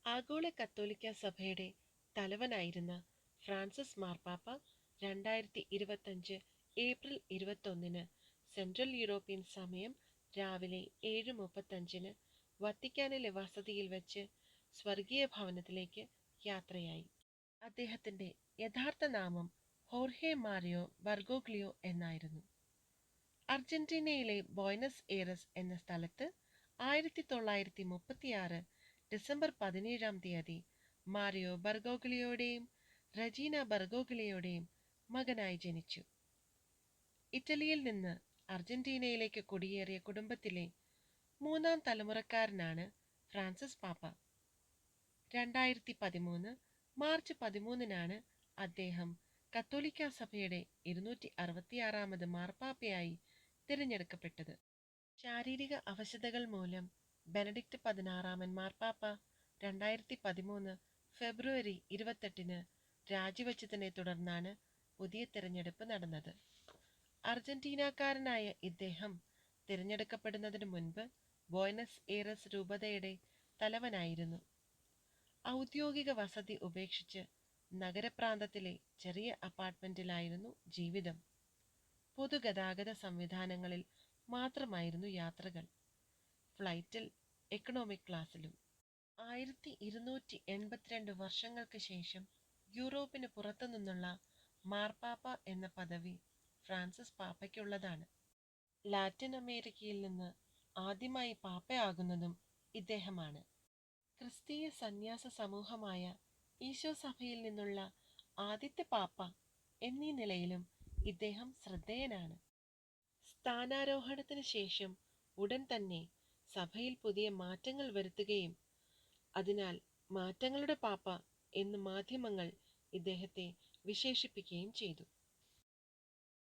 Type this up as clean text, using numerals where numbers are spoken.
ആഗോള കത്തോലിക്ക സഭയുടെ തലവനായിരുന്ന ഫ്രാൻസിസ് മാർപ്പാപ്പ 2025 ഏപ്രിൽ 21 സെൻട്രൽ യൂറോപ്യൻ സമയം രാവിലെ 7:35 വത്തിക്കാനിലെ വസതിയിൽ വെച്ച് സ്വർഗീയ ഭവനത്തിലേക്ക് യാത്രയായി. അദ്ദേഹത്തിന്റെ യഥാർത്ഥ നാമം ഹോർഹെ മാരിയോ ബർഗോഗ്ലിയോ എന്നായിരുന്നു. അർജന്റീനയിലെ ബോയ്നസ് എയറസ് എന്ന സ്ഥലത്ത് 1936 ഡിസംബർ 17 മാരിയോ ബർഗോഗ്ലിയോയുടെയും റജീന ബർഗോഗ്ലിയോയുടെയും മകനായി ജനിച്ചു. ഇറ്റലിയിൽ നിന്ന് അർജന്റീനയിലേക്ക് കുടിയേറിയ കുടുംബത്തിലെ 3-ാം തലമുറക്കാരനാണ് ഫ്രാൻസിസ് പാപ്പ. 2013 മാർച്ച് 13 അദ്ദേഹം കത്തോലിക്ക സഭയുടെ 266ാമത് മാർപ്പാപ്പയായി തിരഞ്ഞെടുക്കപ്പെട്ടത്. ശാരീരിക അവശതകൾ മൂലം ബെനഡിക്ട് 16 മാർപ്പാപ്പ 2013 ഫെബ്രുവരി 28 രാജിവെച്ചതിനെ തുടർന്നാണ് പുതിയ തിരഞ്ഞെടുപ്പ് നടന്നത്. അർജന്റീനക്കാരനായ ഇദ്ദേഹം തിരഞ്ഞെടുക്കപ്പെടുന്നതിനു മുൻപ് ബോയ്നസ് എയറസ് രൂപതയുടെ തലവനായിരുന്നു. ഔദ്യോഗിക വസതി ഉപേക്ഷിച്ച് നഗരപ്രാന്തത്തിലെ ചെറിയ അപ്പാർട്ട്മെന്റിലായിരുന്നു ജീവിതം. പൊതുഗതാഗത സംവിധാനങ്ങളിൽ മാത്രമായിരുന്നു യാത്രകൾ, ഫ്ലൈറ്റിൽ എക്കണോമിക് ക്ലാസ്സിലും. 1282 വർഷങ്ങൾക്ക് ശേഷം യൂറോപ്പിന് പുറത്തുനിന്നുള്ള മാർപ്പാപ്പ എന്ന പദവി ഫ്രാൻസിസ് പാപ്പയ്ക്കുള്ളതാണ്. ലാറ്റിൻ അമേരിക്കയിൽ നിന്ന് ആദ്യമായി പാപ്പയാകുന്നതും ഇദ്ദേഹമാണ്. ക്രിസ്തീയ സന്യാസ സമൂഹമായ ഈശോ സഭയിൽ നിന്നുള്ള ആദ്യത്തെ പാപ്പ എന്നീ നിലയിലും ഇദ്ദേഹം ശ്രദ്ധേയനാണ്. സ്ഥാനാരോഹണത്തിന് ശേഷം ഉടൻ തന്നെ സഭയിൽ പുതിയ മാറ്റങ്ങൾ വരുത്തുകയും അതിനാൽ മാറ്റങ്ങളുടെ പാപ്പ എന്ന് മാധ്യമങ്ങൾ ഇദ്ദേഹത്തെ വിശേഷിപ്പിക്കുകയും ചെയ്തു.